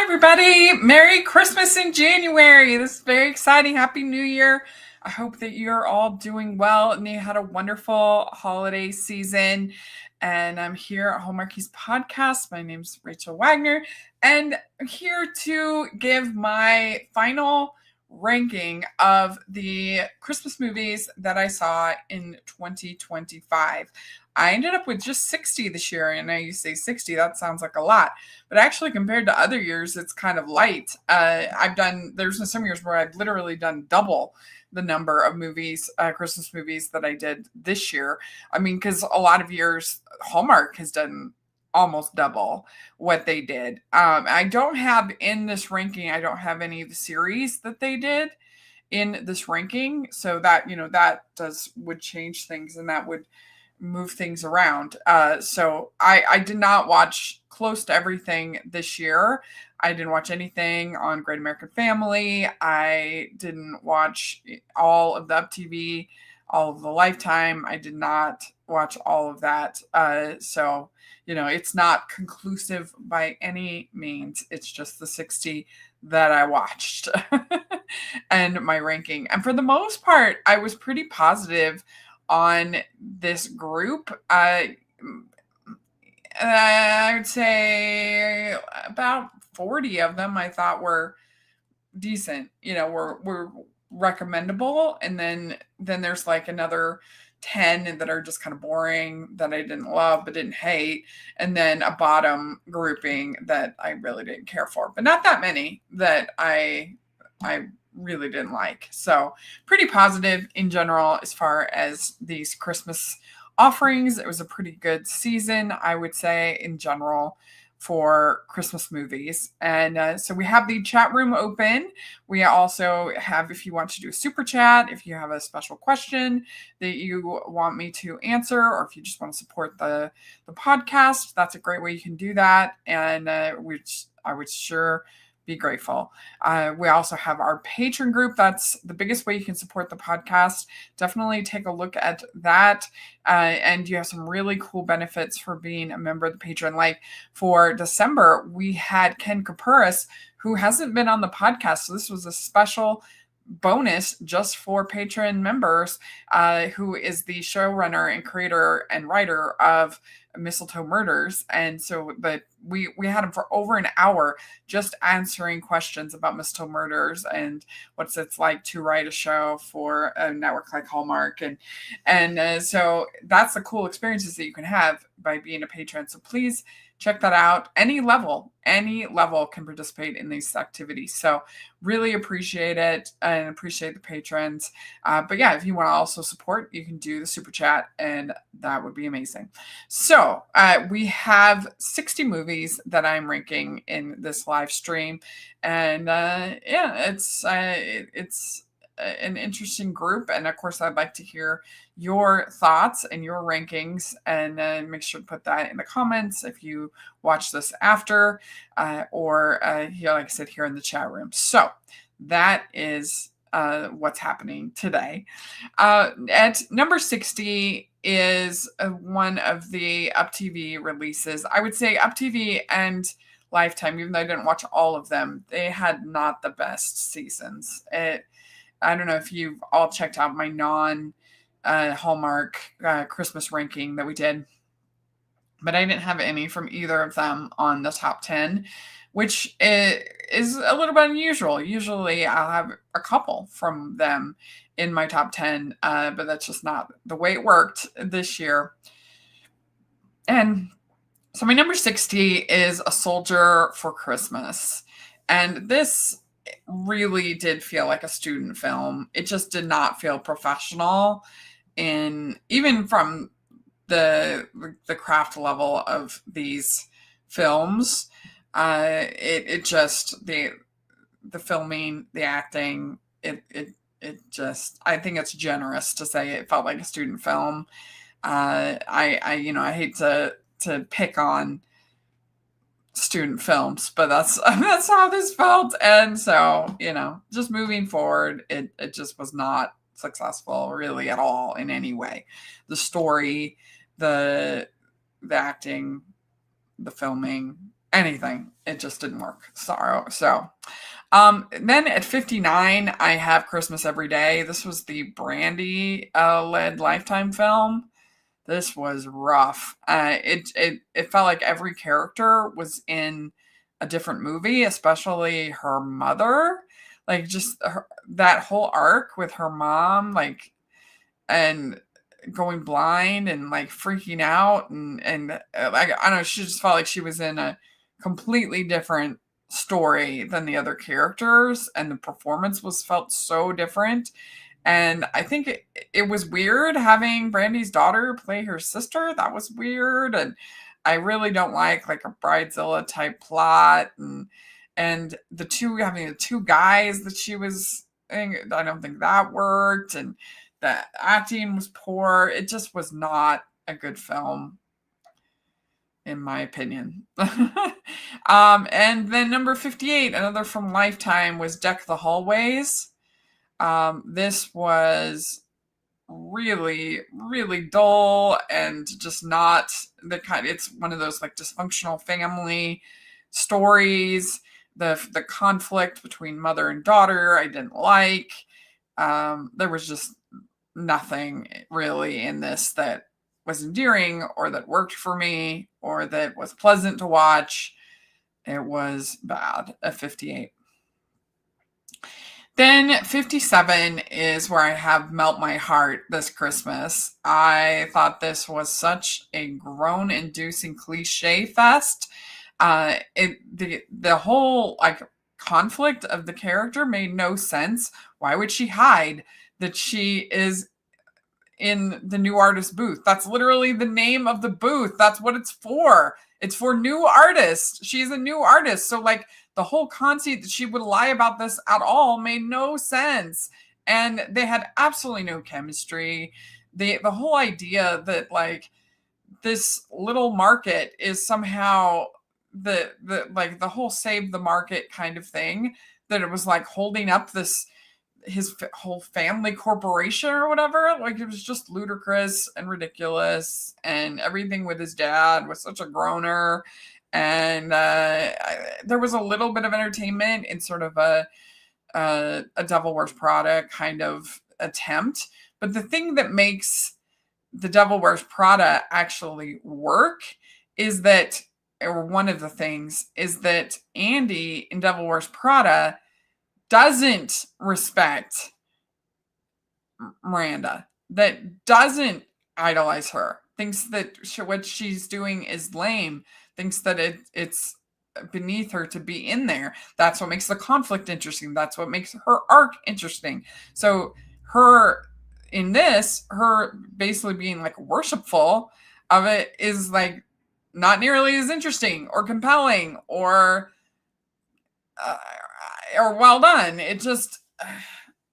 everybody. Merry Christmas in January. This is very exciting. Happy New Year. I hope that you're all doing well and you had a wonderful holiday season. And I'm here at Hallmarkies Podcast. My name's Rachel Wagner, and I'm here to give my final ranking of the Christmas movies that I saw in 2025. I ended up with just 60 this year. And I used to say 60, that sounds like a lot. But actually, compared to other years, it's kind of light. There's been some years where I've literally done double the number of movies, Christmas movies that I did this year. I mean, because a lot of years, Hallmark has done almost double what they did. I don't have in this ranking, I don't have any of the series that they did in this ranking. So that, would change things and that would move things around. So I did not watch close to everything this year. I didn't watch anything on Great American Family. I didn't watch all of the Up TV, all of the Lifetime. I did not watch all of that. So, it's not conclusive by any means. It's just the 60 that I watched and my ranking. And for the most part, I was pretty positive on this group. I would say about 40 of them I thought were decent, were recommendable. And then there's like another 10 that are just kind of boring that I didn't love but didn't hate. And then a bottom grouping that I really didn't care for, but not that many that I really didn't like. So pretty positive in general as far as these Christmas offerings. It was a pretty good season, I would say, in general for Christmas movies. And so we have the chat room open. We also have, if you want to do a super chat, if you have a special question that you want me to answer, or if you just want to support the podcast, that's a great way you can do that. And which I would sure be grateful. We also have our patron group. That's the biggest way you can support the podcast. Definitely take a look at that. And you have some really cool benefits for being a member of the patron. Like for December, we had Ken Kapuris, who hasn't been on the podcast. So this was a special bonus just for patron members, who is the showrunner and creator and writer of Mistletoe Murders. And so we had him for over an hour just answering questions about Mistletoe Murders and what's it's like to write a show for a network like Hallmark. And so that's the cool experiences that you can have by being a patron. So please check that out. Any level can participate in these activities. So really appreciate it and appreciate the patrons. But yeah, if you want to also support, you can do the super chat and that would be amazing. So we have 60 movies that I'm ranking in this live stream. And it's an interesting group. And of course, I'd like to hear your thoughts and your rankings, and make sure to put that in the comments if you watch this after, or here, like I said, here in the chat room. So that is what's happening today. At number 60 is one of the Up TV releases. I would say Up TV and Lifetime, even though I didn't watch all of them, they had not the best seasons. I don't know if you've all checked out my Hallmark Christmas ranking that we did, but I didn't have any from either of them on the top 10, which is a little bit unusual. Usually I'll have a couple from them in my top 10, but that's just not the way it worked this year. And so my number 60 is A Soldier for Christmas. And this really did feel like a student film. It just did not feel professional, and even from the craft level of these films, it just the filming, the acting, it just, I think it's generous to say it felt like a student film. I hate to pick on student films, but that's how this felt. And so, just moving forward, it just was not successful really at all in any way. The story, the acting, the filming, anything. It just didn't work. So then at 59, I have Christmas Every Day. This was the Brandy led Lifetime film. This was rough. It felt like every character was in a different movie, especially her mother. Like just that whole arc with her mom, like, and going blind and like freaking out, and like I don't know, she just felt like she was in a completely different story than the other characters, and the performance was felt so different. And I think it was weird having Brandy's daughter play her sister. That was weird. And I really don't like a Bridezilla type plot, and the two having the two guys that she was I don't think that worked, and the acting was poor. It just was not a good film, in my opinion. And then number 58, another from Lifetime, was Deck the Hallways. This was really, really dull and just not the kind. It's one of those like dysfunctional family stories. The conflict between mother and daughter I didn't like. There was just nothing really in this that was endearing or that worked for me or that was pleasant to watch. It was bad at 58. Then 57 is where I have Melt My Heart This Christmas. I thought this was such a groan-inducing cliche fest. The whole like conflict of the character made no sense. Why would she hide that she is in the new artist booth? That's literally the name of the booth. That's what it's for. It's for new artists. She's a new artist. So like the whole conceit that she would lie about this at all made no sense. And they had absolutely no chemistry. The whole idea that like this little market is somehow the whole save the market kind of thing, that it was like holding up his whole family corporation or whatever. Like it was just ludicrous and ridiculous, and everything with his dad was such a groaner. And there was a little bit of entertainment in sort of a Devil Wears Prada kind of attempt, but the thing that makes the Devil Wears Prada actually work is that, or one of the things is that Andy in Devil Wears Prada doesn't respect Miranda, that doesn't idolize her, thinks that what she's doing is lame, thinks that it's beneath her to be in there. That's what makes the conflict interesting. That's what makes her arc interesting. So her in this, her basically being like worshipful of it is like not nearly as interesting or compelling or well done. It just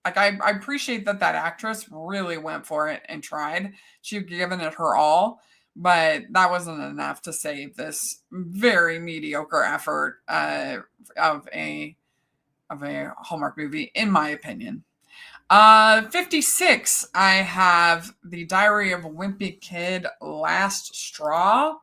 like I appreciate that actress really went for it and tried. She'd given it her all, but that wasn't enough to save this very mediocre effort of a Hallmark movie, in my opinion. 56, I have The Diary of a Wimpy Kid, Last Straw.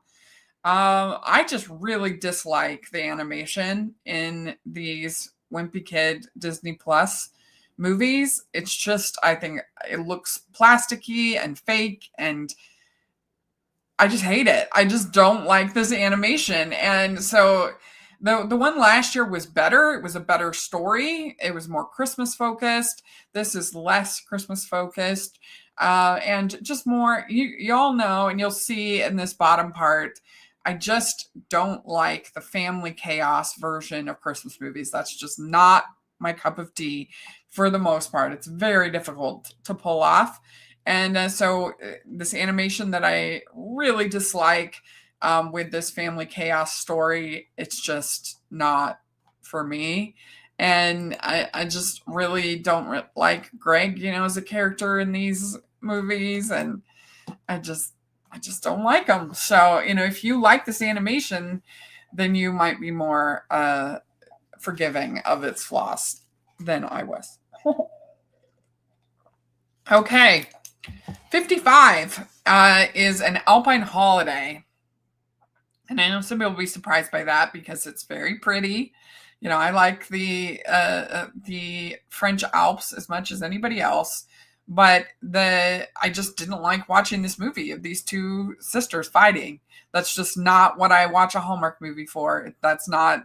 I just really dislike the animation in these Wimpy Kid Disney Plus movies. It's just, I think it looks plasticky and fake, and I just hate it. I just don't like this animation. And so the one last year was better. It was a better story. It was more Christmas focused. This is less Christmas focused. And just more, you all know, and you'll see in this bottom part, I just don't like the family chaos version of Christmas movies. That's just not my cup of tea for the most part. It's very difficult to pull off. And so this animation that I really dislike with this family chaos story, it's just not for me. And I just really don't like Greg, as a character in these movies. And I just don't like him. So, if you like this animation, then you might be more forgiving of its flaws than I was. Okay. 55 is An Alpine Holiday. And I know some people will be surprised by that because it's very pretty. I like the French Alps as much as anybody else, but the I just didn't like watching this movie of these two sisters fighting. That's just not what I watch a Hallmark movie for. That's not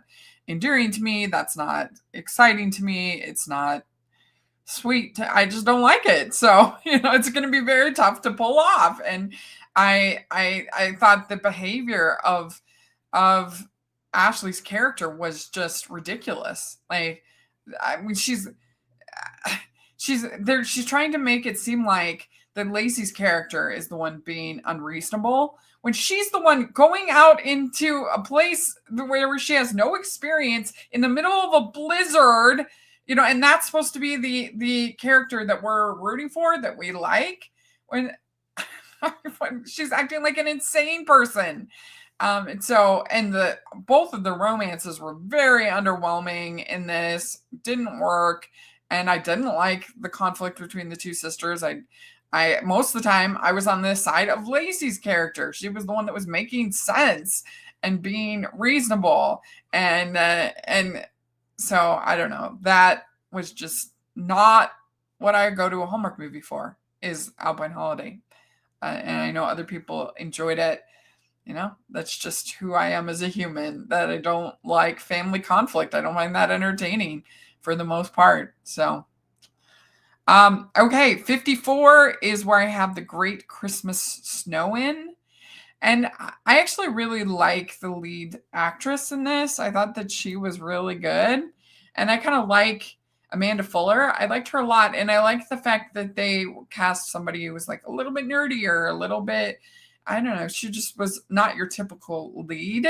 endearing to me. That's not exciting to me. It's not sweet. I just don't like it. So, it's going to be very tough to pull off. And I thought the behavior of Ashley's character was just ridiculous. Like, I mean, she's there. She's trying to make it seem like that Lacey's character is the one being unreasonable when she's the one going out into a place where she has no experience in the middle of a blizzard, and that's supposed to be the character that we're rooting for, that we like, when she's acting like an insane person. And both of the romances were very underwhelming in this, didn't work. And I didn't like the conflict between the two sisters. I most of the time I was on the side of Lacey's character. She was the one that was making sense and being reasonable. And so I don't know. That was just not what I go to a Hallmark movie for, is Alpine Holiday. And I know other people enjoyed it. That's just who I am as a human, that I don't like family conflict. I don't find that entertaining for the most part. So, okay, 54 is where I have The Great Christmas Snow-In. And I actually really like the lead actress in this. I thought that she was really good. And I kind of like Amanda Fuller. I liked her a lot. And I liked the fact that they cast somebody who was like a little bit nerdier, a little bit, I don't know, she just was not your typical lead.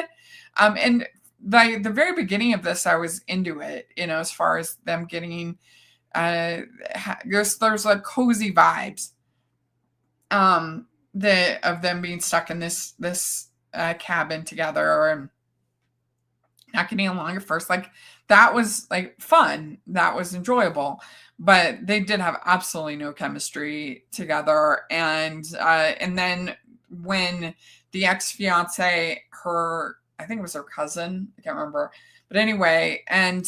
And the very beginning of this, I was into it, as far as them getting, there's like cozy vibes. Of them being stuck in this cabin together and not getting along at first. Like, that was like fun. That was enjoyable. But they did have absolutely no chemistry together. And then when the ex-fiance, I think it was her cousin, I can't remember. But anyway, and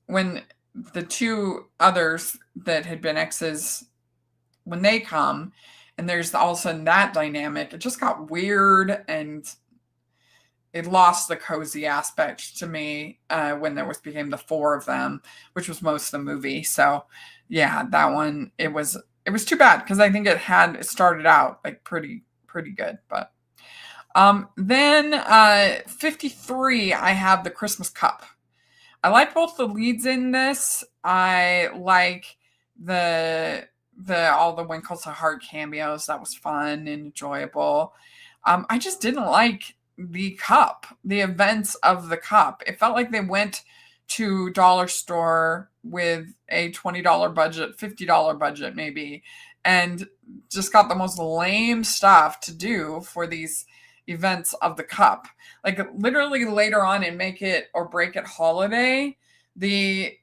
when the two others that had been exes, when they come, and there's all of a sudden that dynamic, it just got weird, and it lost the cozy aspect to me when became the four of them, which was most of the movie. So yeah, that one, it was too bad, because I think it started out like pretty good. But then 53, I have The Christmas Cup. I like both the leads in this. I like all the Winkle to Heart cameos. That was fun and enjoyable. I just didn't like the cup, the events of the cup. It felt like they went to dollar store with a $20 budget, $50 budget maybe, and just got the most lame stuff to do for these events of the cup. Like, literally later on in Make It or Break It Holiday, the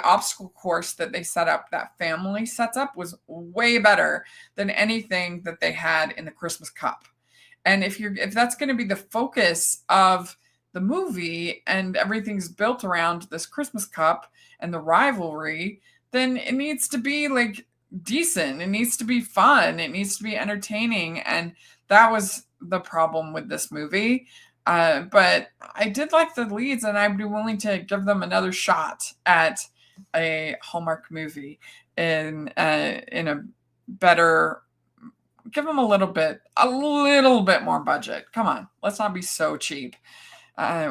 obstacle course that they set up, that family sets up, was way better than anything that they had in the Christmas Cup. And if that's going to be the focus of the movie and everything's built around this Christmas Cup and the rivalry, then it needs to be like decent. It needs to be fun. It needs to be entertaining. And that was the problem with this movie. But I did like the leads, and I'd be willing to give them another shot at a Hallmark movie in a better. Give them a little bit more budget. Come on, let's not be so cheap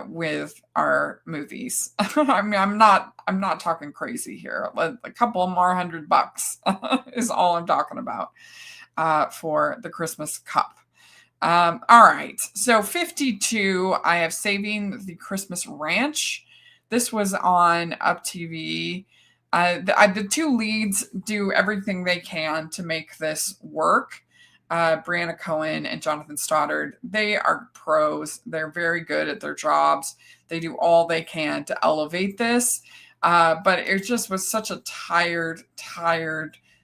with our movies. I mean, I'm not talking crazy here. A couple more $100 is all I'm talking about for the Christmas Cup. All right, so 52, I have Saving the Christmas Ranch. This was on Up TV. The two leads do everything they can to make this work. Brianna Cohen and Jonathan Stoddard, they are pros. They're very good at their jobs. They do all they can to elevate this. But it just was such a tired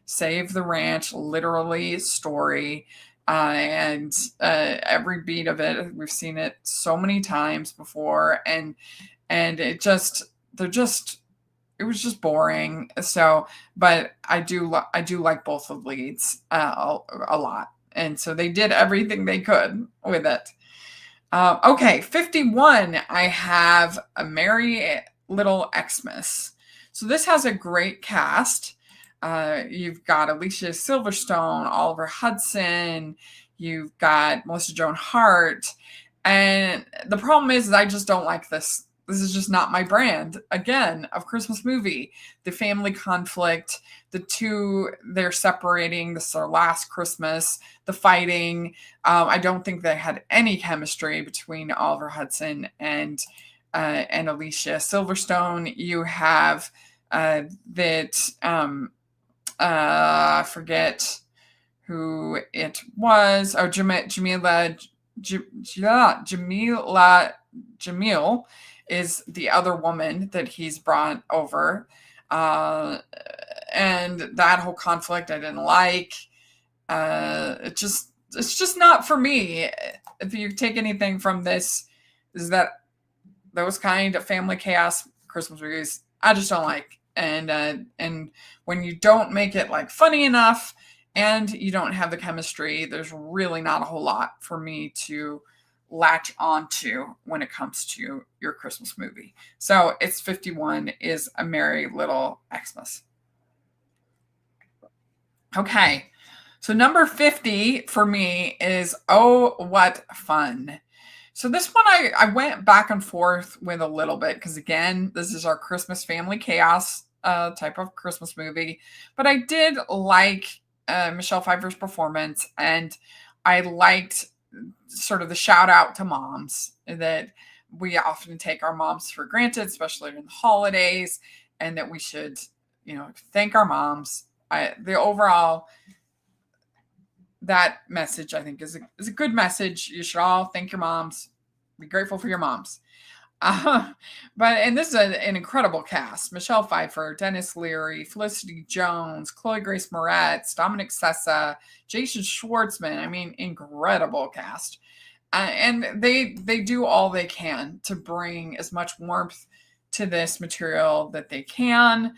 Save the Ranch, literally, story. And every beat of it, we've seen it so many times before, and they're just it was just boring. So, but I do like both of the leads a lot, and so they did everything they could with it. Okay, 51. I have A Merry Little Xmas. So this has a great cast. You've got Alicia Silverstone, Oliver Hudson, you've got Melissa Joan Hart. And the problem is I just don't like this. This is just not my brand, again, of Christmas movie. The family conflict, the two, they're separating. This is their last Christmas, the fighting. I don't think they had any chemistry between Oliver Hudson and Alicia Silverstone. You have that I forget who it was. Oh, Jamil is the other woman that he's brought over. And that whole conflict I didn't like. It's just not for me. If you take anything from this, is that those kind of family chaos Christmas movies I just don't like. And when you don't make it like funny enough and you don't have the chemistry, there's really not a whole lot for me to latch onto when it comes to your Christmas movie. So it's 51 is A Merry Little Xmas. Okay. So number 50 for me is Oh, What Fun. So this one I went back and forth with a little bit because again, this is our Christmas family chaos type of Christmas movie. But I did like Michelle Pfeiffer's performance, and I liked sort of the shout out to moms that we often take our moms for granted, especially in the holidays, and that we should, thank our moms. The overall that message, I think, is a good message. You should all thank your moms, be grateful for your moms. And this is an incredible cast: Michelle Pfeiffer, Dennis Leary, Felicity Jones, Chloe Grace Moretz, Dominic Sessa, Jason Schwartzman. I mean, incredible cast. And they do all they can to bring as much warmth to this material that they can.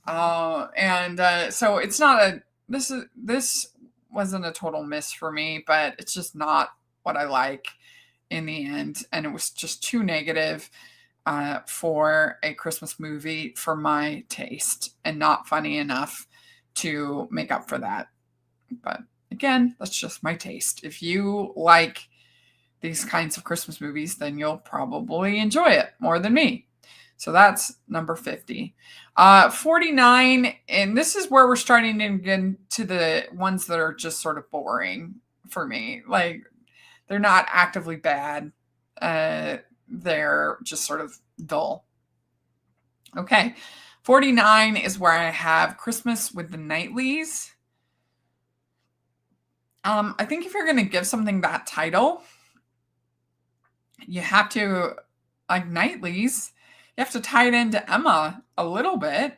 So it's not this wasn't a total miss for me, but it's just not what I like in the end. And it was just too negative for a Christmas movie for my taste, and not funny enough to make up for that. But again, that's just my taste. If you like these kinds of Christmas movies, then you'll probably enjoy it more than me. So that's number 50. 49, and this is where we're starting to get into the ones that are just sort of boring for me. Like, they're not actively bad. They're just sort of dull. Okay. 49 is where I have Christmas with the Knightleys. I think if you're going to give something that title, you have to, like Knightleys, you have to tie it into Emma a little bit.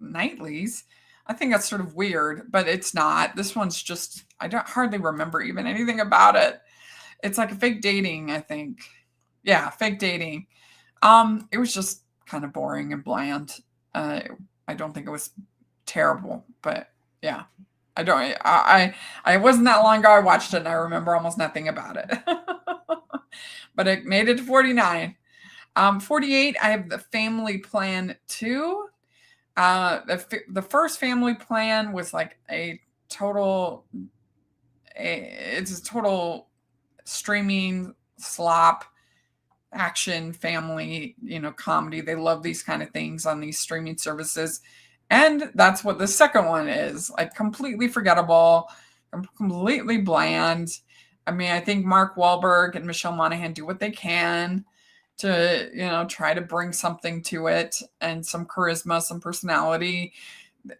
Knightleys. I think that's sort of weird, but it's not. This one's just, I don't hardly remember even anything about it. It's like a fake dating, I think. Yeah, fake dating. It was just kind of boring and bland. I don't think it was terrible, but yeah. I wasn't that long ago I watched it and I remember almost nothing about it. But it made it to 49. 48, I have The Family Plan 2. The first Family Plan was like it's a total streaming slop action family, comedy. They love these kind of things on these streaming services. And that's what the second one is, like completely forgettable, completely bland. I mean, I think Mark Wahlberg and Michelle Monaghan do what they can to, try to bring something to it and some charisma, some personality.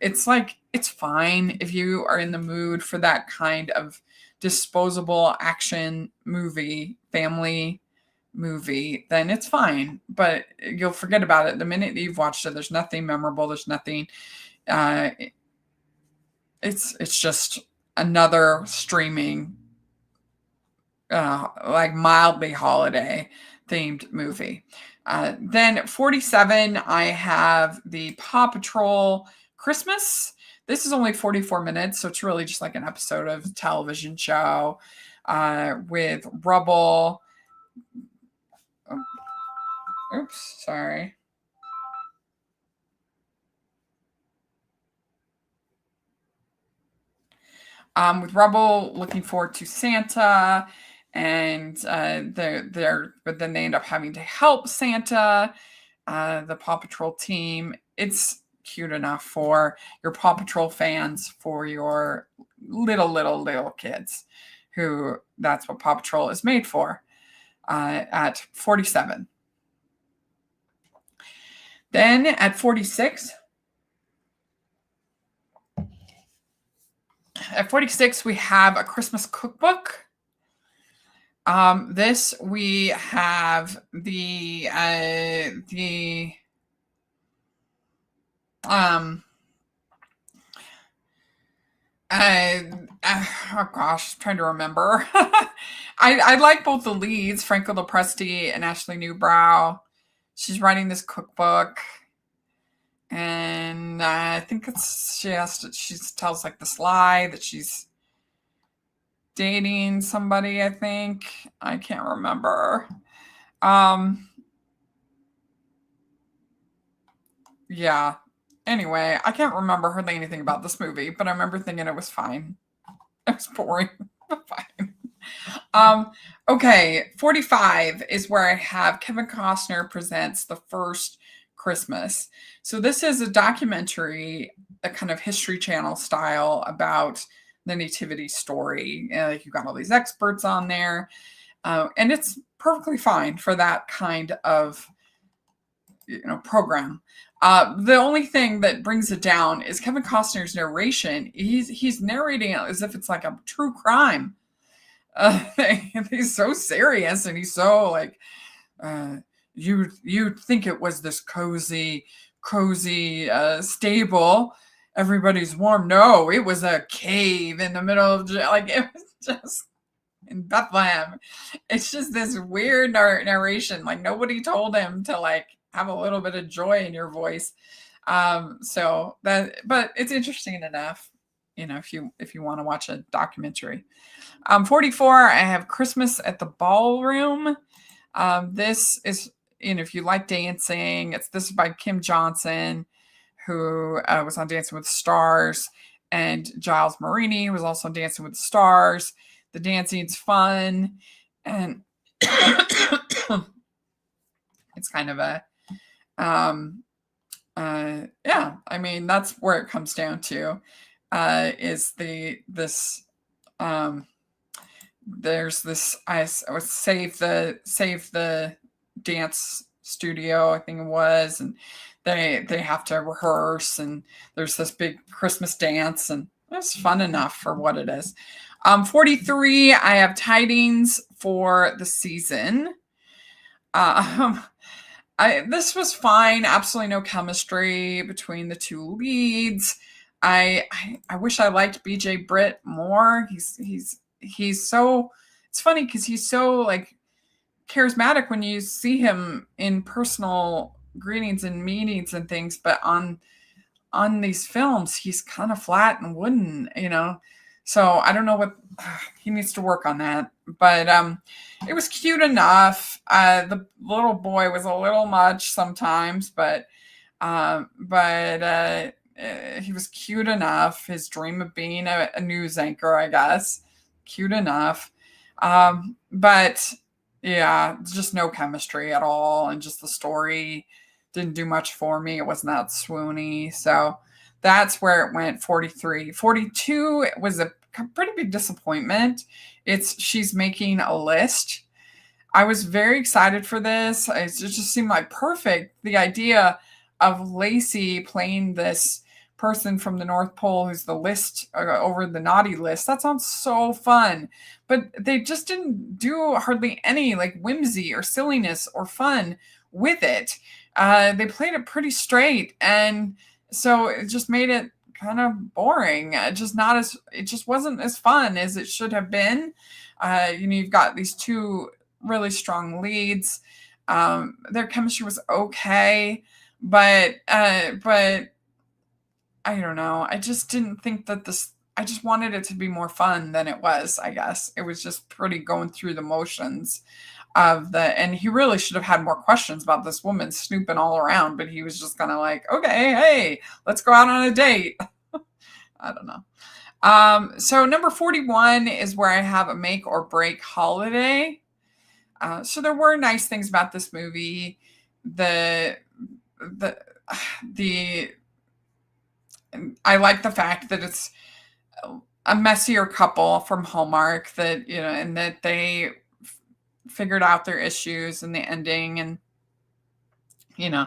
It's like, it's fine if you are in the mood for that kind of disposable action movie, family movie, then it's fine. But you'll forget about it the minute that you've watched it. There's nothing memorable. There's nothing. It's just another streaming like mildly holiday themed movie. Then 47, I have the Paw Patrol Christmas. This is only 44 minutes, so it's really just like an episode of a television show with Rubble. Oh, oops, sorry. With Rubble looking forward to Santa, and but then they end up having to help Santa, the Paw Patrol team. It's cute enough for your Paw Patrol fans, for your little kids, who that's what Paw Patrol is made for. At 47. Then at 46, we have A Christmas Cookbook. This we have oh gosh, trying to remember. I like both the leads, Franco Lopresti and Ashley Newbrow. She's writing this cookbook, and I think she tells like this lie that she's dating somebody. I think I can't remember. Yeah. Anyway, I can't remember hardly anything about this movie, but I remember thinking it was fine. It was boring, but fine. Okay, 45 is where I have Kevin Costner presents The First Christmas. So this is a documentary, a kind of History Channel style about the nativity story. Like you've got all these experts on there, and it's perfectly fine for that kind of program. The only thing that brings it down is Kevin Costner's narration. He's narrating it as if it's like a true crime. He's so serious, and he's so like, you'd think it was this cozy stable. Everybody's warm. No, it was a cave in the middle of like it was just in Bethlehem. It's just this weird narration. Like nobody told him to like have a little bit of joy in your voice. So that, but it's interesting enough, if you want to watch a documentary. 44, I have Christmas at the Ballroom. This is, if you like dancing, this is by Kim Johnson, who was on Dancing with the Stars, and Giles Marini was also on Dancing with the Stars. The dancing's fun, and it's kind of a, yeah, I mean, that's where it comes down to, is there's this, I would save the dance studio, I think it was, and they have to rehearse, and there's this big Christmas dance, and it's fun enough for what it is. 43, I have Tidings for the Season. This was fine. Absolutely no chemistry between the two leads. I wish I liked BJ Britt more. He's so, it's funny because he's so like charismatic when you see him in personal greetings and meetings and things, but on these films he's kind of flat and wooden, so I don't know what he needs to work on that, but it was cute enough. The little boy was a little much sometimes, but he was cute enough. His dream of being a news anchor, I guess, cute enough. But yeah, just no chemistry at all, and just the story didn't do much for me. It wasn't that swoony, so that's where it went. 43. 42 was a pretty big disappointment. She's Making a List. I was very excited for this. It just seemed like perfect. The idea of Lacey playing this person from the North Pole who's the list over the naughty list. That sounds so fun. But they just didn't do hardly any like whimsy or silliness or fun with it. They played it pretty straight, and so it just made it kind of boring. It just wasn't as fun as it should have been. You've got these two really strong leads. Their chemistry was okay, but I don't know. I just didn't think that this. I just wanted it to be more fun than it was. I guess it was just pretty going through the motions of the. And he really should have had more questions about this woman snooping all around, but he was just kind of like, okay, hey, let's go out on a date. I don't know. So number 41 is where I have a make or break holiday. So there were nice things about this movie. The the the I like the fact that it's a messier couple from Hallmark that and that they figured out their issues in the ending, and you know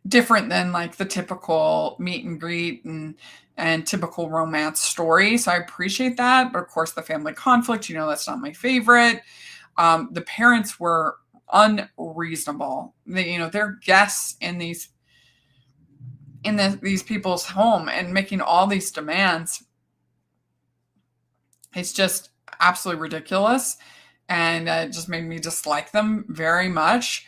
different than like the typical meet and greet and typical romance story. So I appreciate that, but of course the family conflict, that's not my favorite. The parents were unreasonable. They're guests in these people's home and making all these demands. It's just absolutely ridiculous, and it just made me dislike them very much.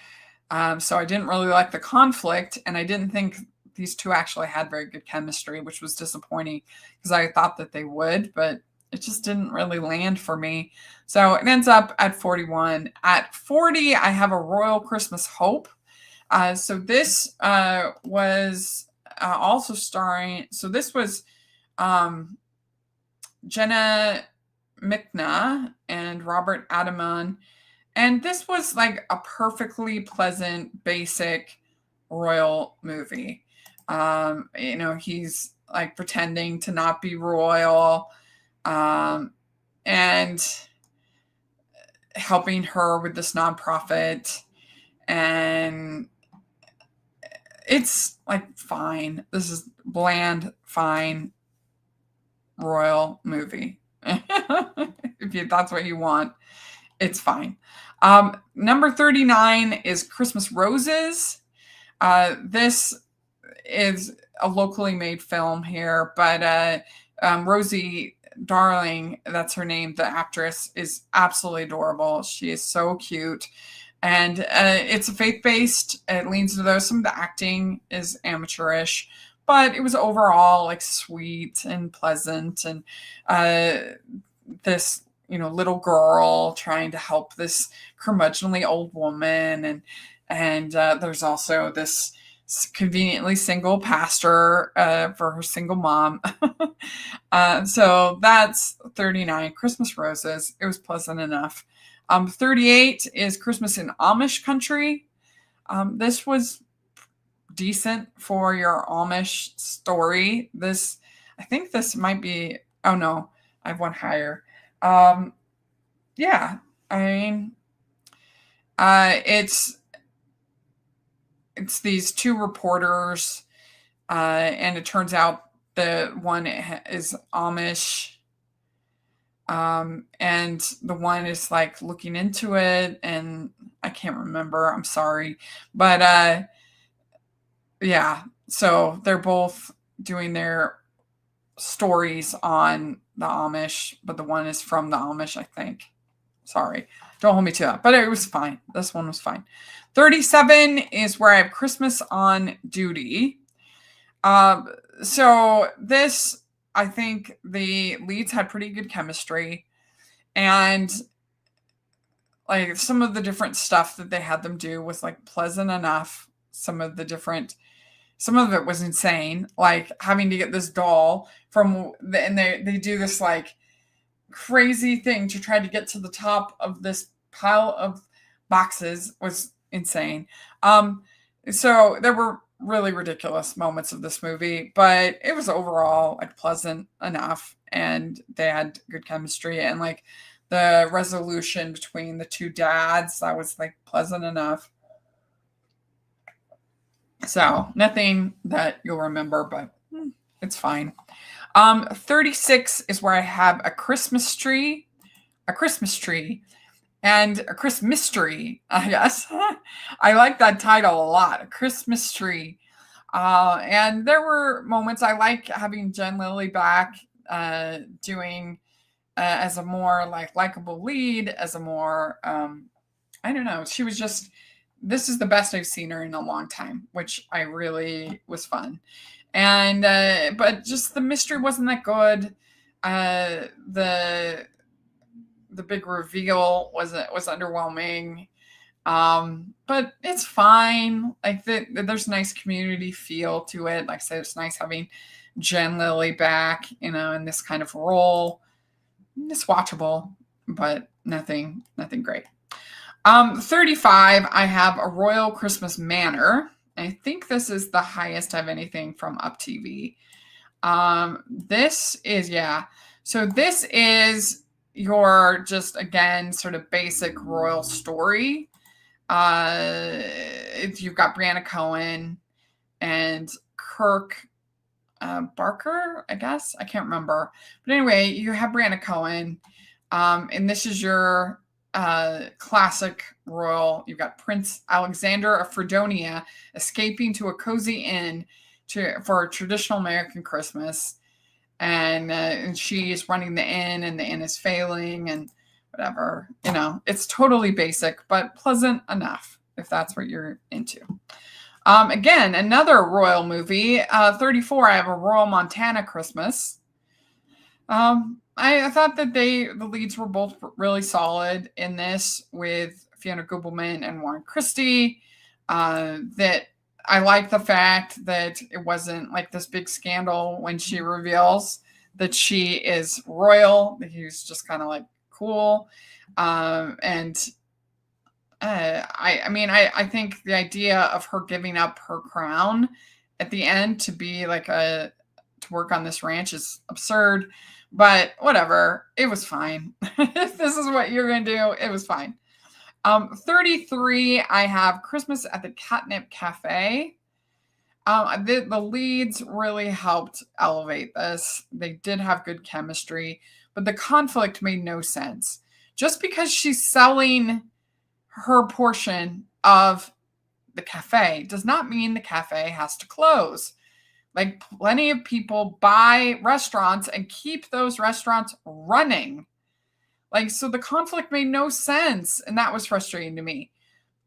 So I didn't really like the conflict, and I didn't think these two actually had very good chemistry, which was disappointing because I thought that they would, but it just didn't really land for me. So it ends up at 41. At 40, I have A Royal Christmas Hope. So this was also starring, so this was Jenna McNa and Robert Adamon. And this was like a perfectly pleasant, basic royal movie. He's like pretending to not be royal, and helping her with this nonprofit. And it's like fine. This is bland, fine, royal movie. If that's what you want, it's fine. Number 39 is Christmas Roses. This is a locally made film here, but Rosie Darling, that's her name, the actress, is absolutely adorable. She is so cute. And it's a faith-based. It leans into those. Some of the acting is amateurish, but it was overall like sweet and pleasant. And this little girl trying to help this curmudgeonly old woman, and there's also this conveniently single pastor for her single mom. So that's 39, Christmas Roses. It was pleasant enough. 38 is Christmas in Amish Country. This was decent for your Amish story. I think this might be, oh no, I have one higher. Yeah, I mean, it's these two reporters, and it turns out the one is Amish, and the one is like looking into it, and I can't remember. I'm sorry, but yeah. So they're both doing their stories on the Amish, but the one is from the Amish, I think. Sorry, don't hold me to that, but it was fine. This one was fine. 37 is where I have Christmas on Duty. So this, I think the leads had pretty good chemistry, and like some of the different stuff that they had them do was like pleasant enough. Some of it was insane, like having to get this doll and they do this like crazy thing to try to get to the top of this pile of boxes was insane. So there were really ridiculous moments of this movie, but it was overall like pleasant enough, and they had good chemistry, and like the resolution between the two dads, that was like pleasant enough. So nothing that you'll remember, but it's fine. 36 is where I have A Christmas Tree, and A Christmas Tree, I guess. I like that title a lot, A Christmas Tree. And there were moments I like having Jen Lilly back, doing as a more like likable lead, as a more I don't know. She was just, this is the best I've seen her in a long time, which I really was fun. And but just the mystery wasn't that good. The big reveal was underwhelming. But it's fine. Like there's a nice community feel to it. Like I said, it's nice having Jen Lilly back, in this kind of role. It's watchable, but nothing great. 35, I have A Royal Christmas Manor. I think this is the highest of anything from Up TV. This is, yeah. So this is your, just again, sort of basic royal story. You've got Brianna Cohen and Kirk Barker, I guess. I can't remember. But anyway, you have Brianna Cohen. And this is your classic royal. You've got Prince Alexander of Fredonia escaping to a cozy inn for a traditional American Christmas. And she's running the inn, and the inn is failing, and whatever. It's totally basic, but pleasant enough if that's what you're into. Again, another royal movie. 34, I have A Royal Montana Christmas. I thought that the leads were both really solid in this, with Fiona Gubelman and Warren Christie. That I like the fact that it wasn't like this big scandal when she reveals that she is royal. That he was just kind of like cool. I think the idea of her giving up her crown at the end to be like to work on this ranch is absurd. But whatever, it was fine. If this is what you're going to do, it was fine. 33, I have Christmas at the Catnip Cafe. The leads really helped elevate this. They did have good chemistry, but the conflict made no sense. Just because she's selling her portion of the cafe does not mean the cafe has to close. Like, plenty of people buy restaurants and keep those restaurants running. Like, so the conflict made no sense, and that was frustrating to me.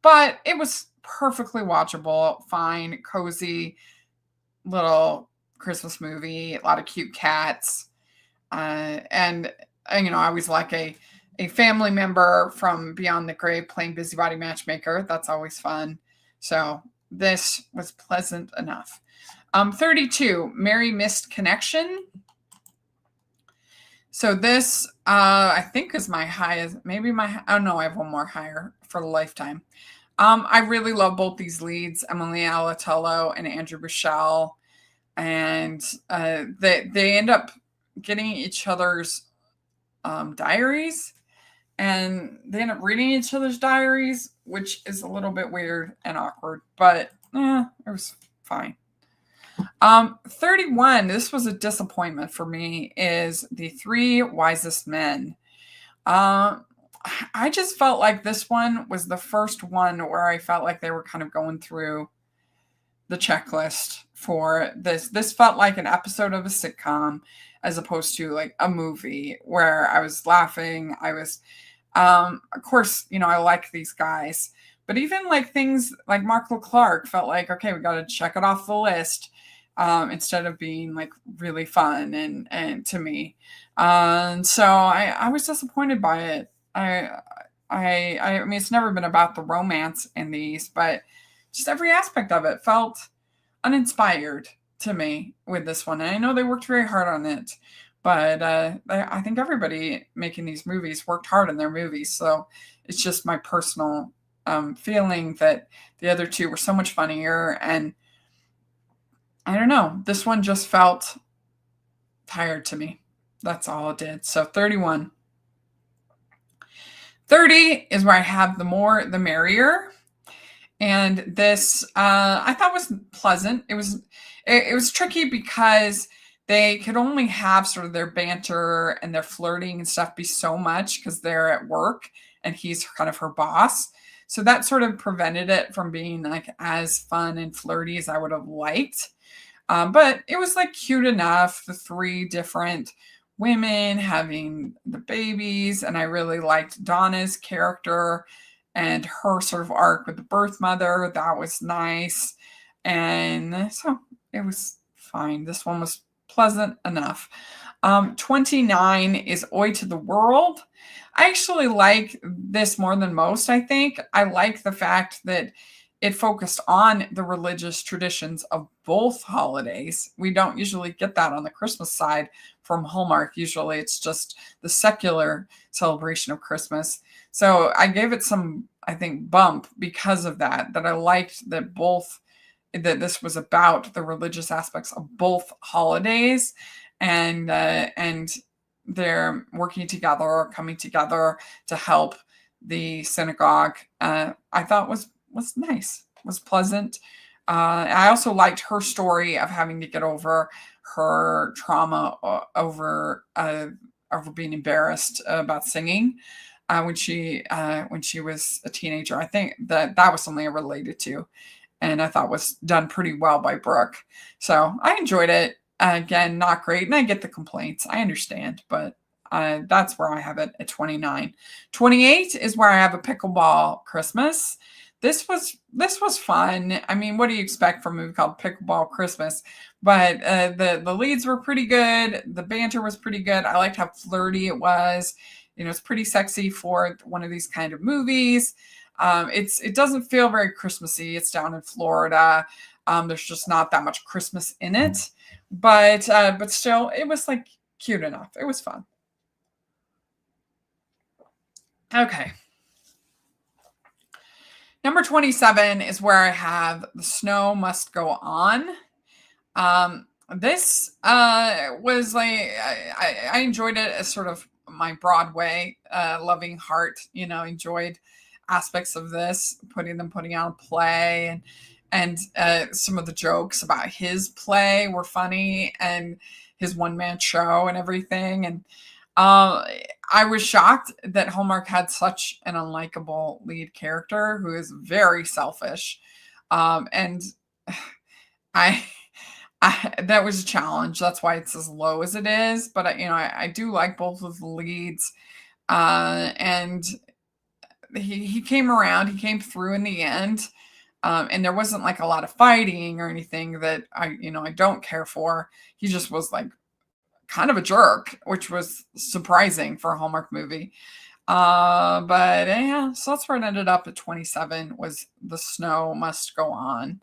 But it was perfectly watchable, fine, cozy little Christmas movie, a lot of cute cats. And I always like a family member from Beyond the Grave playing Busybody Matchmaker. That's always fun. So this was pleasant enough. 32, Merry Missed Connection. So this, I think, is my highest. Maybe I have one more higher for the Lifetime. I really love both these leads, Emily Alatello and Andrew Bushell. And they end up getting each other's diaries. And they end up reading each other's diaries, which is a little bit weird and awkward. But it was fine. 31, this was a disappointment for me, is The Three Wisest Men. I just felt like this one was the first one where I felt like they were kind of going through the checklist for this. This felt like an episode of a sitcom as opposed to like a movie where I was laughing. I was, of course, I like these guys, but even like things like Mark LeClark felt like, okay, we got to check it off the list. Instead of being like really fun and to me. So I was disappointed by it. I mean, it's never been about the romance in these, but just every aspect of it felt uninspired to me with this one. And I know they worked very hard on it, but I think everybody making these movies worked hard on their movies. So it's just my personal feeling that the other two were so much funnier, and I don't know. This one just felt tired to me. That's all it did. So 31. 30 is where I have The More the Merrier. And this I thought was pleasant. It was tricky because they could only have sort of their banter and their flirting and stuff be so much because they're at work and he's kind of her boss. So that sort of prevented it from being like as fun and flirty as I would have liked. But it was like cute enough. The three different women having the babies, and I really liked Donna's character and her sort of arc with the birth mother. That was nice. And so it was fine. This one was pleasant enough. 29 is Oi to the World. I actually like this more than most, I think. I like the fact that it focused on the religious traditions of both holidays. We don't usually get that on the Christmas side from Hallmark. Usually it's just the secular celebration of Christmas. So I gave it some, I think, bump because of that I liked that this was about the religious aspects of both holidays, and they're working together, coming together to help the synagogue. I thought was nice, was pleasant. I also liked her story of having to get over her trauma over being embarrassed about singing when she was a teenager. I think that was something I related to, and I thought was done pretty well by Brooke. So I enjoyed it. Again, not great, and I get the complaints. I understand, but that's where I have it at 29. 28 is where I have a Pickleball Christmas. This was fun. I mean, what do you expect from a movie called Pickleball Christmas? But the leads were pretty good. The banter was pretty good. I liked how flirty it was. It's pretty sexy for one of these kind of movies. It doesn't feel very Christmassy. It's down in Florida. There's just not that much Christmas in it, but still, it was like cute enough. It was fun. Okay. Number 27 is where I have The Snow Must Go On. This was like I enjoyed it as sort of my Broadway loving heart. Enjoyed aspects of this, putting on a play, and some of the jokes about his play were funny, and his one-man show and everything. And I was shocked that Hallmark had such an unlikable lead character who is very selfish. And I, that was a challenge. That's why it's as low as it is. But I do like both of the leads, and he came around. He came through in the end, and there wasn't like a lot of fighting or anything that I don't care for. He just was like kind of a jerk, which was surprising for a Hallmark movie. But yeah, so that's where it ended up at 27 was The Snow Must Go On.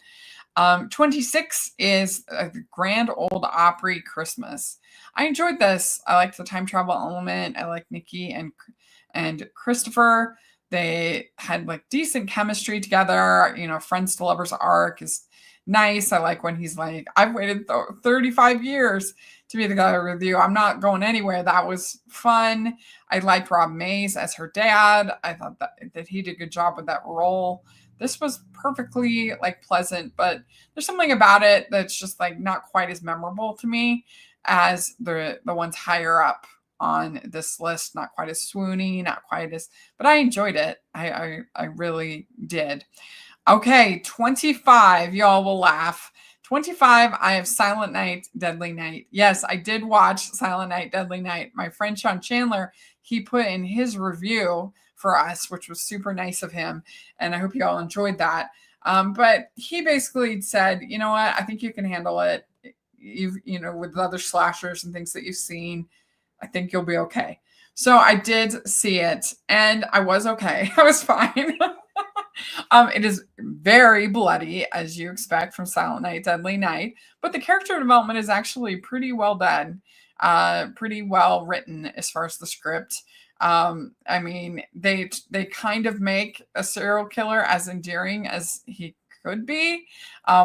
26 is the Grand Ole Opry Christmas. I enjoyed this. I liked the time travel element. I like Nikki and Christopher. They had like decent chemistry together. Friends to Lovers arc is nice. I like when he's like, I've waited 35 years to be the guy with you. I'm not going anywhere. That was fun. I liked Rob Mays as her dad. I thought that he did a good job with that role. This was perfectly like pleasant, but there's something about it that's just like not quite as memorable to me as the ones higher up on this list. Not quite as swoony, not quite as, but I enjoyed it. I really did. Okay, 25. Y'all will laugh. 25, I have Silent Night, Deadly Night. Yes, I did watch Silent Night, Deadly Night. My friend Sean Chandler, he put in his review for us, which was super nice of him. And I hope you all enjoyed that. But he basically said, you know what? I think you can handle it. With other slashers and things that you've seen, I think you'll be okay. So I did see it, and I was okay. I was fine. It is very bloody, as you expect from Silent Night, Deadly Night, but the character development is actually pretty well done, pretty well written as far as the script. I mean, they kind of make a serial killer as endearing as he could be,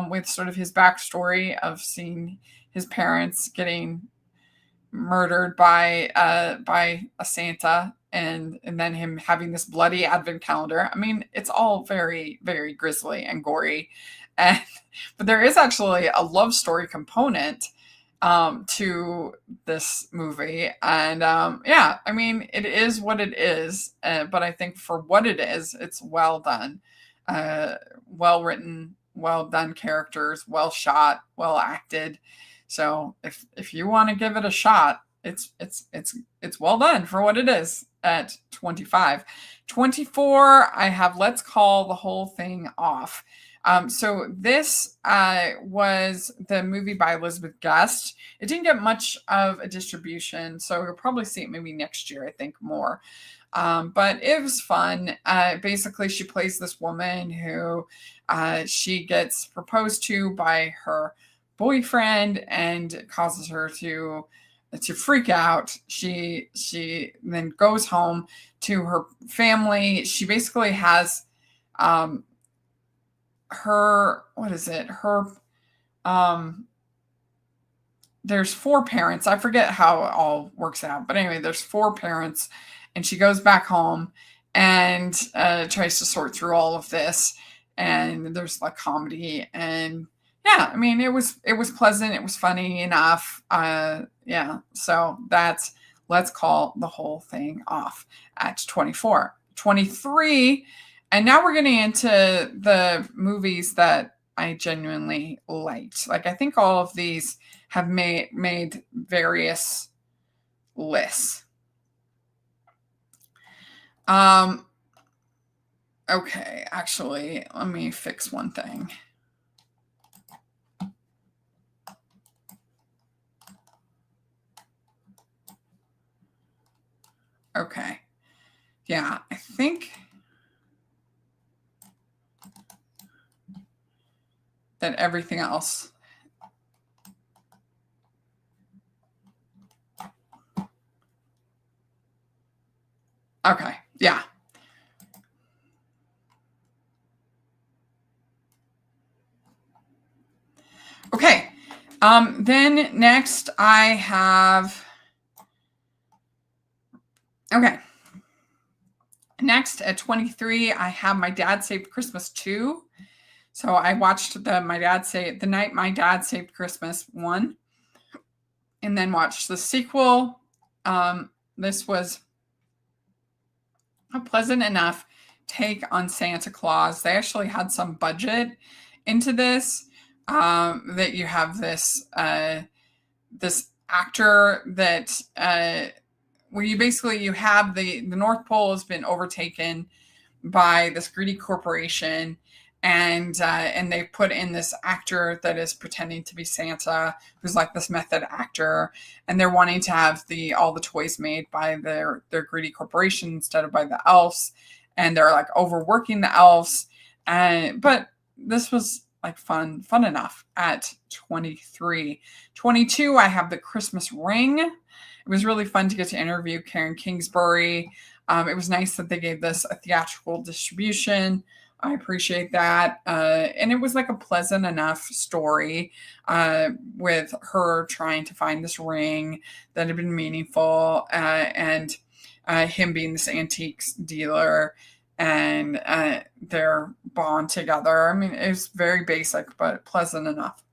with sort of his backstory of seeing his parents getting murdered by a Santa, and then him having this bloody advent calendar. I mean, it's all very, very grisly and gory, and but there is actually a love story component to this movie, and yeah, I mean, it is what it is, but I think for what it is, it's well done, well written, well done characters, well shot, well acted. So if you want to give it a shot, it's well done for what it is at 25. 24, I have Let's Call the Whole Thing Off. So this was the movie by Elizabeth Guest. It didn't get much of a distribution, so you'll probably see it maybe next year, I think, more. But it was fun. Basically, she plays this woman who she gets proposed to by her boyfriend, and it causes her to freak out. She then goes home to her family. She basically has her, what is it? Her there's four parents. I forget how it all works out, but anyway, there's four parents, and she goes back home and tries to sort through all of this. And there's like comedy, and yeah, I mean, it was pleasant. It was funny enough. Yeah, so that's Let's Call the Whole Thing Off at 24. 23, and now we're getting into the movies that I genuinely liked. Like, I think all of these have made various lists. Okay, actually, let me fix one thing. Okay. Yeah, I think that everything else. Okay, yeah. Okay. Then next I have. Okay. Next at 23, I have My Dad Saved Christmas 2. So I watched the night my dad saved Christmas 1, and then watched the sequel. This was a pleasant enough take on Santa Claus. They actually had some budget into this. That you have this this actor that where you have the North Pole has been overtaken by this greedy corporation, and they've put in this actor that is pretending to be Santa, who's like this method actor, and they're wanting to have all the toys made by their greedy corporation instead of by the elves, and they're like overworking the elves, but this was like fun enough at 23. 22, I have The Christmas Ring. It was really fun to get to interview Karen Kingsbury. It was nice that they gave this a theatrical distribution. I appreciate that. And it was like a pleasant enough story with her trying to find this ring that had been meaningful, and him being this antiques dealer, and their bond together. I mean, it was very basic, but pleasant enough.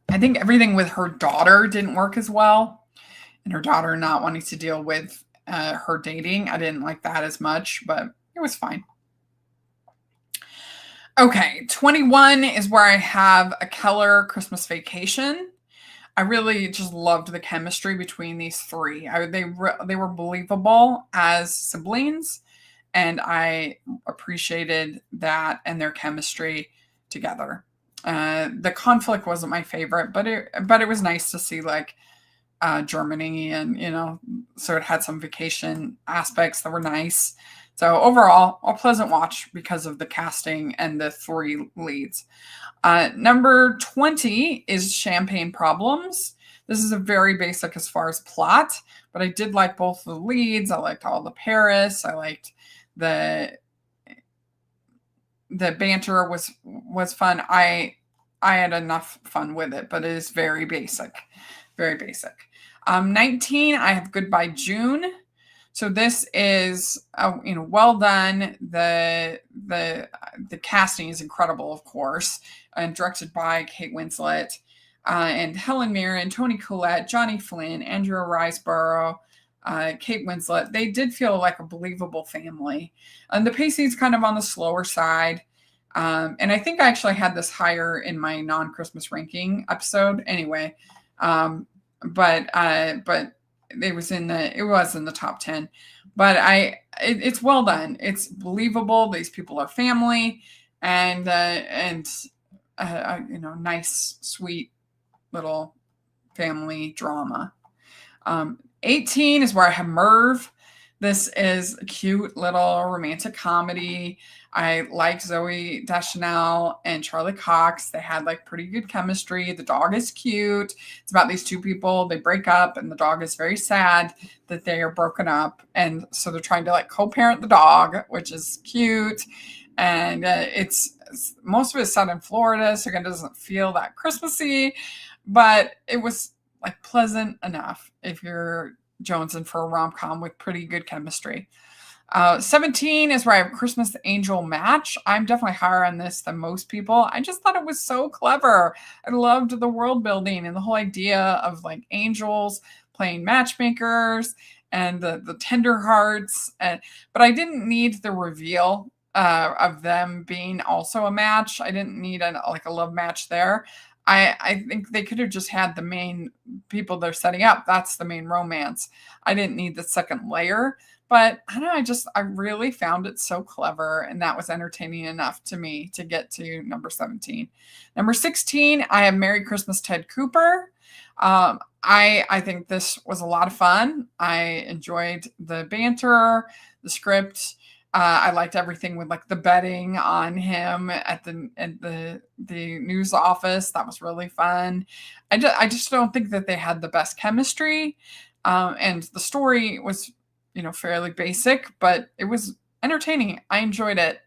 I think everything with her daughter didn't work as well, and her daughter not wanting to deal with her dating. I didn't like that as much, but it was fine. Okay, 21 is where I have A Keller Christmas Vacation. I really just loved the chemistry between these three. They were believable as siblings, and I appreciated that and their chemistry together. The conflict wasn't my favorite, but it was nice to see like Germany, and so it had some vacation aspects that were nice. So overall, a pleasant watch because of the casting and the three leads. Number 20 is Champagne Problems. This is a very basic as far as plot, but I did like both the leads. I liked all the Paris. I liked the banter was fun. I had enough fun with it, but it is very basic, very basic. 19, I have Goodbye June. So this is well done. The casting is incredible, of course, and directed by Kate Winslet, and Helen Mirren, Toni Collette, Johnny Flynn, Andrew Riseborough, Kate Winslet. They did feel like a believable family, and the pacing is kind of on the slower side. And I think I actually had this higher in my non-Christmas ranking episode. Anyway, but it was in the top 10. But it's well done. It's believable. These people are family, and nice, sweet little family drama. 18 is where I have Merv. This is a cute little romantic comedy. I like Zoe Deschanel and Charlie Cox. They had like pretty good chemistry. The dog is cute. It's about these two people. They break up, and the dog is very sad that they are broken up. And so they're trying to like co-parent the dog, which is cute. And most of it's set in Florida, so it doesn't feel that Christmassy, but it was like pleasant enough if you're jonesing for a rom-com with pretty good chemistry. 17 is where I have Christmas Angel Match. I'm definitely higher on this than most people. I just thought it was so clever. I loved the world building and the whole idea of like angels playing matchmakers and the tender hearts. But I didn't need the reveal of them being also a match. I didn't need a love match there. I think they could have just had the main people they're setting up. That's the main romance. I didn't need the second layer, but I don't know. I really found it so clever, and that was entertaining enough to me to get to number 17. Number 16, I have Merry Christmas, Ted Cooper. I think this was a lot of fun. I enjoyed the banter, the script. I liked everything with like the betting on him at the news office. That was really fun. I just don't think that they had the best chemistry, and the story was fairly basic, but it was entertaining. I enjoyed it.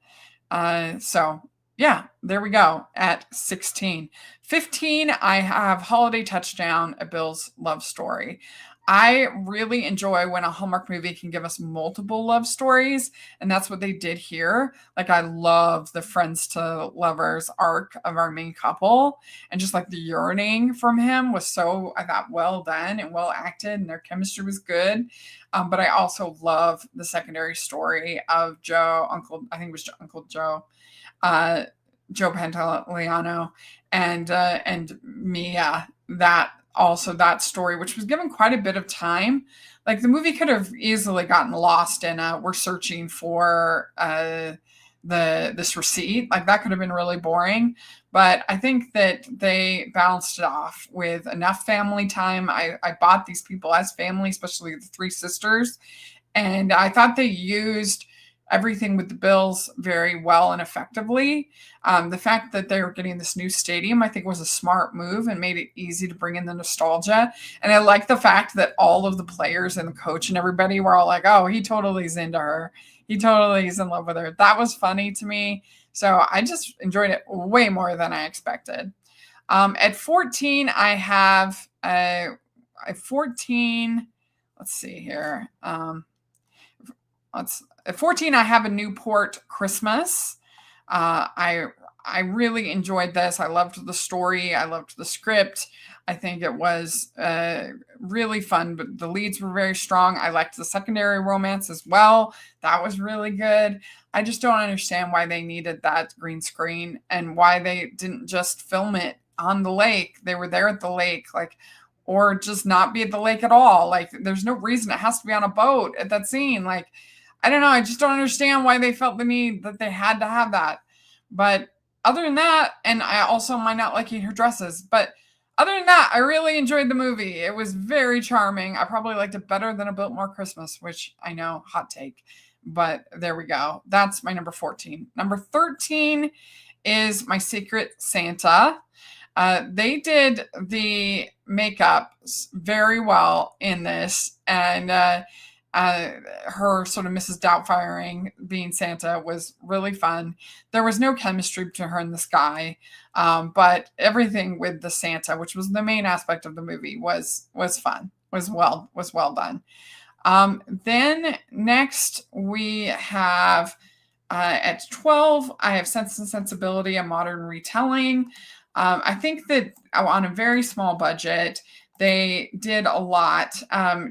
So yeah, there we go at 16. 15, I have Holiday Touchdown, A Bill's Love Story. I really enjoy when a Hallmark movie can give us multiple love stories, and that's what they did here. Like, I love the friends to lovers arc of our main couple, and just like the yearning from him was so, I thought, well done and well acted, and their chemistry was good. But I also love the secondary story of Joe, I think it was Uncle Joe, Joe Pantoliano, and Mia. That story, which was given quite a bit of time. Like, the movie could have easily gotten lost in we're searching for this receipt. Like, that could have been really boring. But I think that they balanced it off with enough family time. I bought these people as family, especially the three sisters. And I thought they used everything with the Bills very well and effectively. The fact that they were getting this new stadium, I think, was a smart move and made it easy to bring in the nostalgia. And I like the fact that all of the players and the coach and everybody were all like, oh, he totally is into her. He totally is in love with her. That was funny to me. So I just enjoyed it way more than I expected. At 14, I have 14. Let's see here. At 14, I have A Newport Christmas. I really enjoyed this. I loved the story. I loved the script. I think it was really fun, but the leads were very strong. I liked the secondary romance as well. That was really good. I just don't understand why they needed that green screen and why they didn't just film it on the lake. They were there at the lake, or just not be at the lake at all. Like, there's no reason it has to be on a boat at that scene. Like, I don't know. I just don't understand why they felt the need that they had to have that. But other than that, and I also might not liking her dresses, but other than that, I really enjoyed the movie. It was very charming. I probably liked it better than A Biltmore Christmas, which I know, hot take. But there we go. That's my number 14. Number 13 is My Secret Santa. They did the makeup very well in this, and her sort of Mrs. Doubtfiring being Santa was really fun. There was no chemistry between her and this guy, but everything with the Santa, which was the main aspect of the movie, was fun. Was well done. Then next we have at 12, I have Sense and Sensibility, a modern retelling. I think that on a very small budget, they did a lot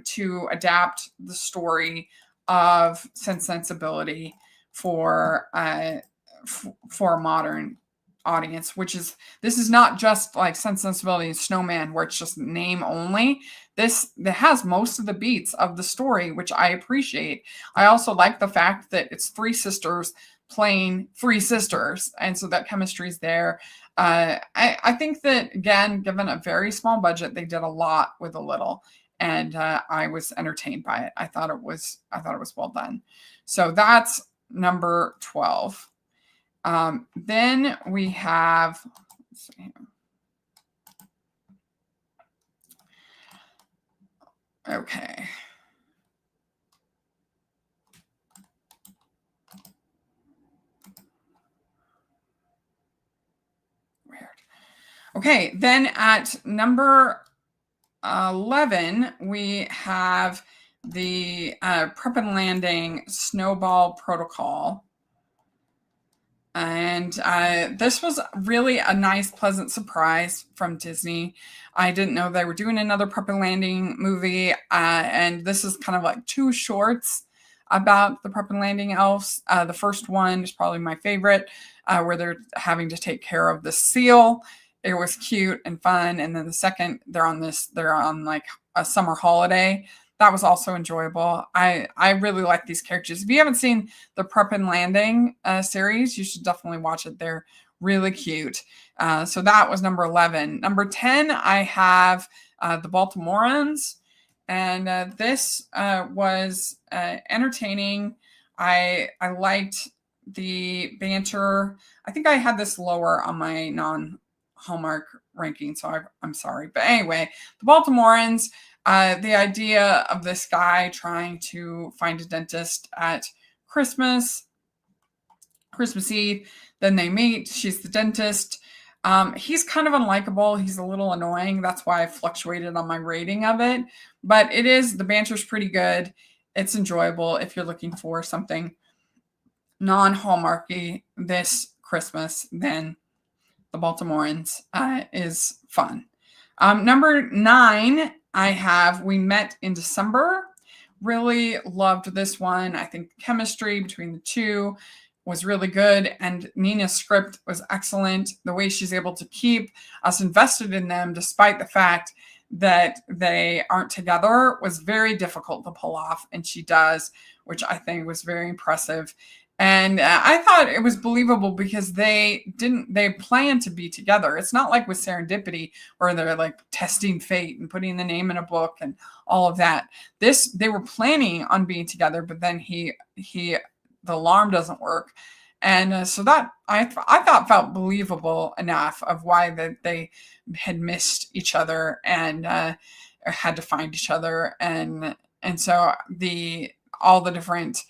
to adapt the story of Sense Sensibility for a modern audience, which is this is not just like Sense and Sensibility and Snowman where it's just name only. This that has most of the beats of the story, which I appreciate. I also like the fact that it's three sisters playing three sisters, and so that chemistry is there. I think that again, given a very small budget, they did a lot with a little, and I was entertained by it. I thought it was well done. So that's number 12. Then we have, let's see here. Okay. Weird. Okay, then at number 11, we have the Prep and Landing Snowball Protocol. And this was really a nice, pleasant surprise from Disney. I didn't know they were doing another Prep and Landing movie. And this is kind of like two shorts about the Prep and Landing elves. The first one is probably my favorite, where they're having to take care of the seal. It was cute and fun. And then the second, they're on like a summer holiday. That was also enjoyable. I really like these characters. If you haven't seen the Prep and Landing series, you should definitely watch it. They're really cute. So that was number 11. Number 10, I have the Baltimoreans. And this was entertaining. I liked the banter. I think I had this lower on my non-Hallmark ranking, so I'm sorry. But anyway, the Baltimoreans, the idea of this guy trying to find a dentist at Christmas Eve, then they meet. She's the dentist. He's kind of unlikable. He's a little annoying. That's why I fluctuated on my rating of it. But the banter's pretty good. It's enjoyable if you're looking for something non-Hallmarky this Christmas, then the Baltimoreans is fun. Number 9, I have We Met in December. Really loved this one. I think the chemistry between the two was really good, and Nina's script was excellent. The way she's able to keep us invested in them despite the fact that they aren't together was very difficult to pull off, and she does, which I think was very impressive. And I thought it was believable because they planned to be together. It's not like with Serendipity where they're like testing fate and putting the name in a book and all of that. They were planning on being together, but then the alarm doesn't work. And so that I thought felt believable enough of why that they had missed each other and had to find each other. And so all the different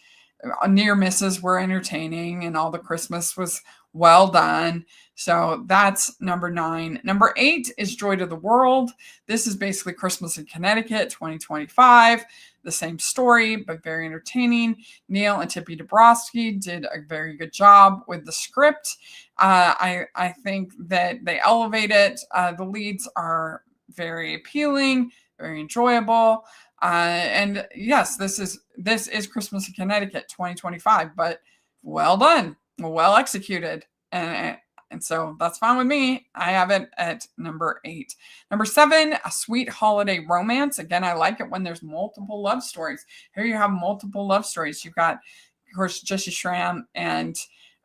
near misses were entertaining, and all the Christmas was well done. So that's number 9. Number 8 is Joy to the World. This is basically Christmas in Connecticut 2025. The same story, but very entertaining. Neil and Tippy Dabrowski did a very good job with the script. I think that they elevate it. The leads are very appealing, very enjoyable. And yes, this is Christmas in Connecticut 2025, but well done, well executed. And so that's fine with me. I have it at number 8. Number 7, A Sweet Holiday Romance. Again, I like it when there's multiple love stories. Here you have multiple love stories. You've got, of course, Jesse Schramm and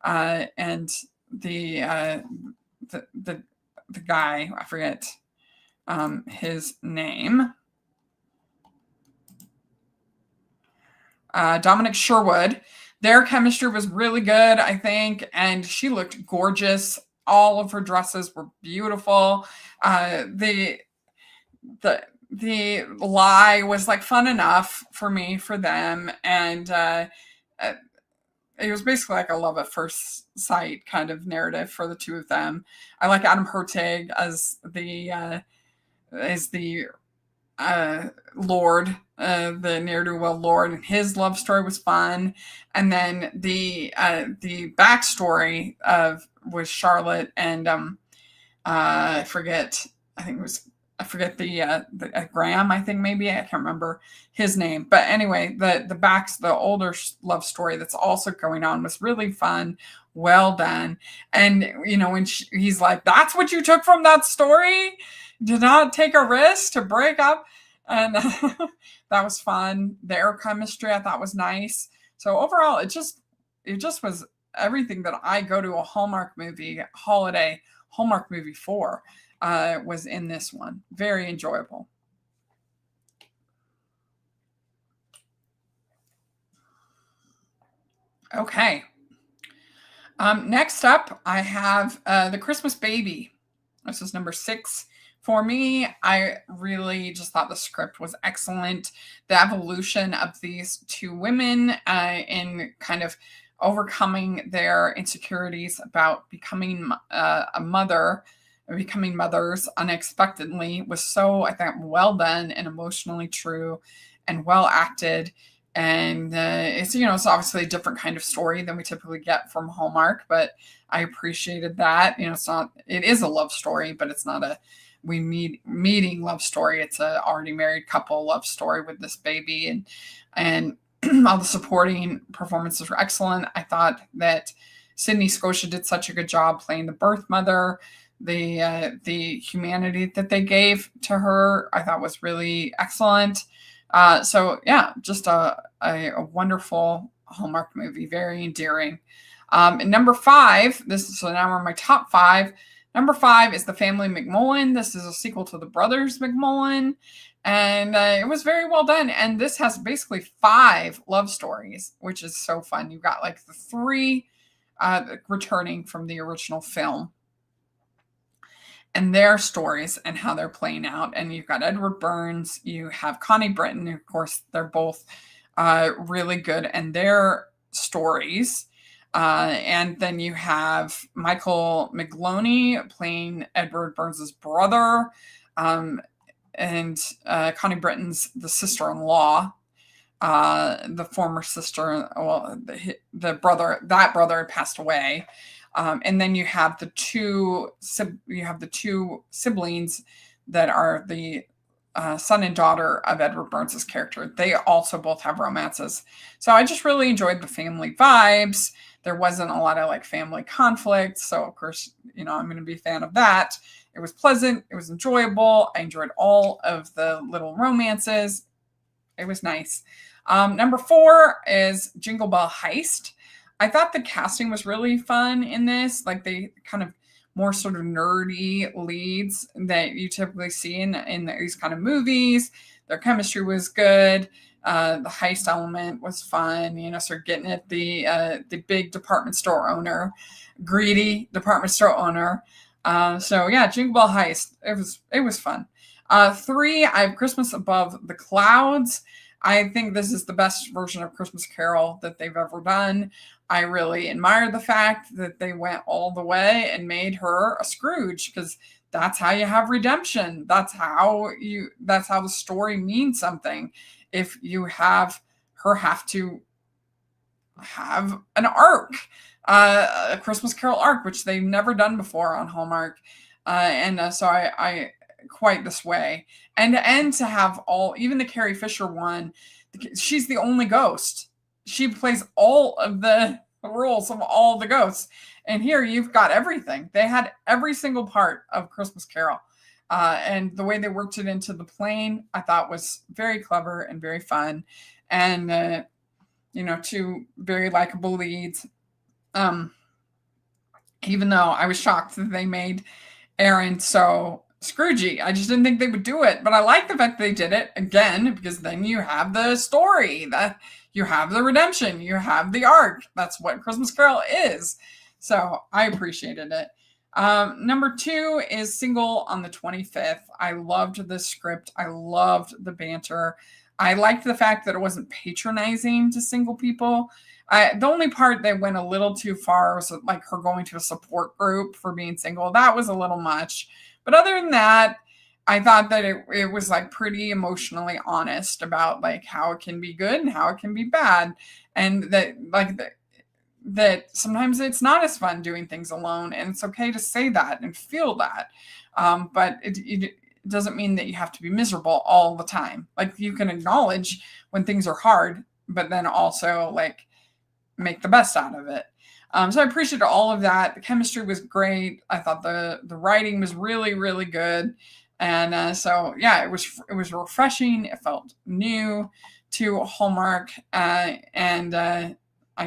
the guy, I forget his name. Dominic Sherwood. Their chemistry was really good, I think, and she looked gorgeous. All of her dresses were beautiful. The lie was like fun enough for me for them, and it was basically like a love at first sight kind of narrative for the two of them. I like Adam Hertig as the Lord, the ne'er-do-well Lord, and his love story was fun. And then the backstory was Charlotte and I forget. I think it was I forget the Graham, I think maybe I can't remember his name, but anyway, the older love story that's also going on was really fun, well done, and when he's like, "That's what you took from that story? Did not take a risk to break up," and that was fun. Their chemistry I thought was nice. So overall, it just was everything that I go to a holiday Hallmark movie for was in this one. Very enjoyable. Okay. Next up, I have The Christmas Baby. This is number 6 for me. I really just thought the script was excellent. The evolution of these two women in kind of overcoming their insecurities about becoming a mother, becoming mothers unexpectedly was so, I think, well done and emotionally true and well acted. And it's obviously a different kind of story than we typically get from Hallmark, but I appreciated that. It is a love story, but it's not a meeting love story. It's a already married couple love story with this baby, and all the supporting performances were excellent. I thought that Sydney Scotia did such a good job playing the birth mother. The humanity that they gave to her, I thought was really excellent. So yeah, just a wonderful Hallmark movie, very endearing. And number 5, so now we're in my top 5. Number 5 is The Family McMullen. This is a sequel to The Brothers McMullen, and it was very well done. And this has basically 5 love stories, which is so fun. You've got like the 3 returning from the original film, and their stories and how they're playing out. And you've got Edward Burns, you have Connie Britton, of course, they're both really good, and their stories. And then you have Michael McGloney playing Edward Burns's brother, and Connie Britton's the sister-in-law, the former sister. Well, the brother, that brother had passed away. And then you have the two siblings that are the son and daughter of Edward Burns's character. They also both have romances. So I just really enjoyed the family vibes. There wasn't a lot of like family conflict. So of course, I'm going to be a fan of that. It was pleasant. It was enjoyable. I enjoyed all of the little romances. It was nice. Number 4 is Jingle Bell Heist. I thought the casting was really fun in this. Like they kind of more sort of nerdy leads that you typically see in these kind of movies. Their chemistry was good. The heist element was fun. Sort of getting at the big department store owner, greedy department store owner. So yeah, Jingle Bell Heist. It was fun. 3, I have Christmas Above the Clouds. I think this is the best version of Christmas Carol that they've ever done. I really admire the fact that they went all the way and made her a Scrooge, because that's how you have redemption. That's how the story means something. If you have her have to have an arc, a Christmas Carol arc, which they've never done before on Hallmark. So I quite this way. And to have even the Carrie Fisher one, she's the only ghost. She plays all of the roles of all the ghosts. And here you've got everything. They had every single part of Christmas Carol. And the way they worked it into the plane, I thought was very clever and very fun. And, 2 very likable leads. Even though I was shocked that they made Aaron so Scroogey. I just didn't think they would do it, but I like the fact they did it again, because then you have the story, that you have the redemption, you have the arc. That's what Christmas Carol is. So I appreciated it. Number 2 is Single on the 25th. I loved the script. I loved the banter. I liked the fact that it wasn't patronizing to single people. The only part that went a little too far was like her going to a support group for being single. That was a little much. But other than that, I thought that it was like pretty emotionally honest about like how it can be good and how it can be bad. And that sometimes it's not as fun doing things alone, and it's okay to say that and feel that. But it doesn't mean that you have to be miserable all the time. Like, you can acknowledge when things are hard, but then also like make the best out of it. So I appreciated all of that. The chemistry was great. I thought the writing was really, really good. And so yeah, it was refreshing. It felt new to Hallmark, and I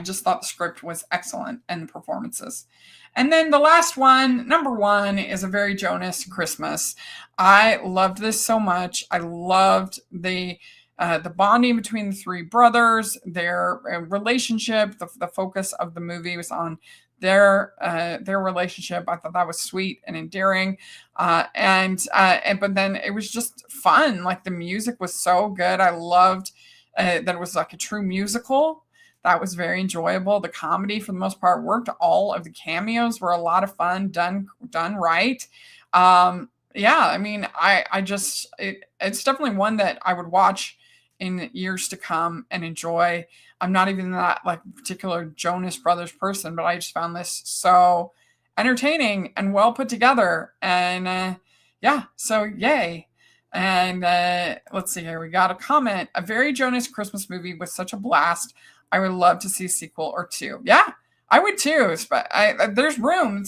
just thought the script was excellent and the performances. And then the last one, number one, is A Very Jonas Christmas. I loved this so much. I loved the bonding between the three brothers, their relationship. The focus of the movie was on their relationship. I thought that was sweet and endearing, and but then it was just fun. Like, the music was so good. I loved that it was like a true musical. That was very enjoyable. The comedy, for the most part, worked. All of the cameos were a lot of fun, done right. Yeah, I mean, I just it's definitely one that I would watch in years to come and enjoy. I'm not even that like particular Jonas Brothers person, but I just found this so entertaining and well put together. And yeah, so yay. And let's see here. We got a comment. A Very Jonas Christmas movie was such a blast. I would love to see a sequel or two. Yeah, I would too. But there's room.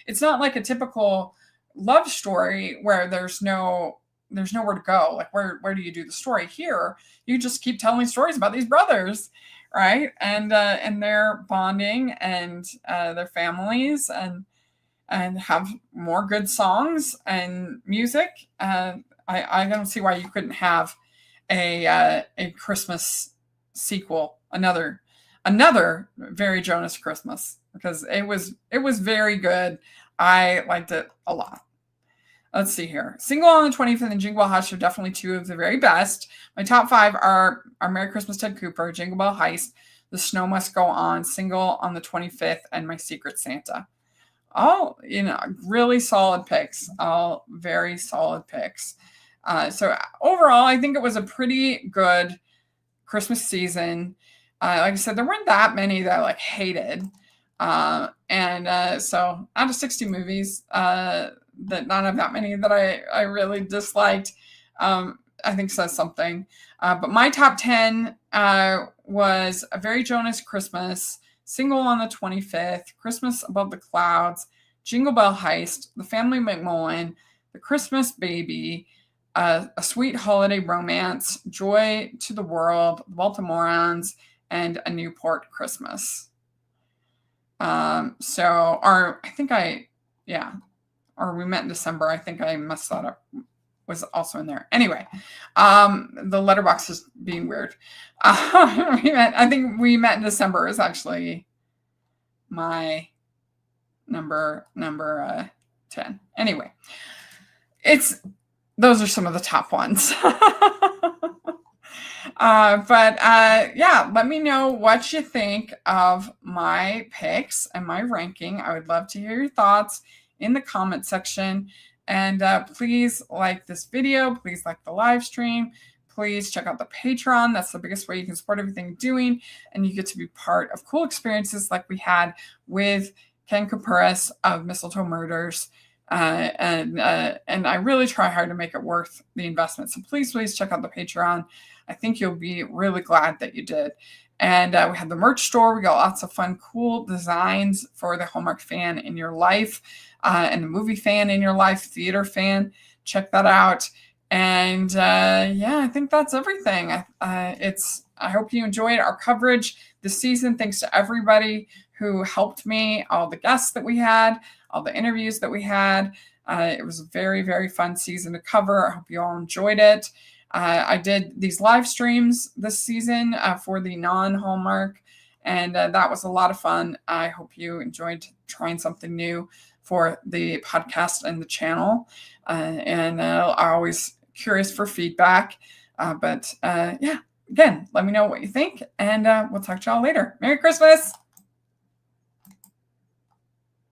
It's not like a typical love story where there's nowhere to go. Like, where do you do the story? Here, you just keep telling stories about these brothers, right? And their bonding and their families, and have more good songs and music. I don't see why you couldn't have a Christmas sequel, another Very Jonas Christmas, because it was very good. I liked it a lot. Let's see here. Single on the 25th and Jingle Bell Heist are definitely two of the very best. My top five are Merry Christmas, Ted Cooper, Jingle Bell Heist, The Snow Must Go On, Single on the 25th, and My Secret Santa. All, really solid picks. All very solid picks. So overall, I think it was a pretty good Christmas season. Like I said, there weren't that many that I like hated. So out of 60 movies, that not have that many that I really disliked, I think says something. But my top 10 was A Very Jonas Christmas, Single on the 25th, Christmas Above the Clouds, Jingle Bell Heist, The Family McMullen, The Christmas Baby, A Sweet Holiday Romance, Joy to the World, The Baltimoreans, and A Newport Christmas. Or We Met in December. I think I messed that up. Was also in there. Anyway, the letterbox is being weird. I think We Met in December is actually my number 10. Anyway, those are some of the top ones. Yeah, let me know what you think of my picks and my ranking. I would love to hear your thoughts in the comment section. And please like this video. Please like the live stream. Please check out the Patreon. That's the biggest way you can support everything I'm doing. And you get to be part of cool experiences like we had with Ken Kuperis of Mistletoe Murders. And I really try hard to make it worth the investment. So please check out the Patreon. I think you'll be really glad that you did. And we have the merch store. We got lots of fun, cool designs for the Hallmark fan in your life, and the movie fan in your life, theater fan. Check that out. And I think that's everything. I hope you enjoyed our coverage this season. Thanks to everybody who helped me, all the guests that we had, all the interviews that we had. It was a very, very fun season to cover. I hope you all enjoyed it. I did these live streams this season for the non-Hallmark, and that was a lot of fun. I hope you enjoyed trying something new for the podcast and the channel. I'm always curious for feedback. Again, let me know what you think, and we'll talk to y'all later. Merry Christmas!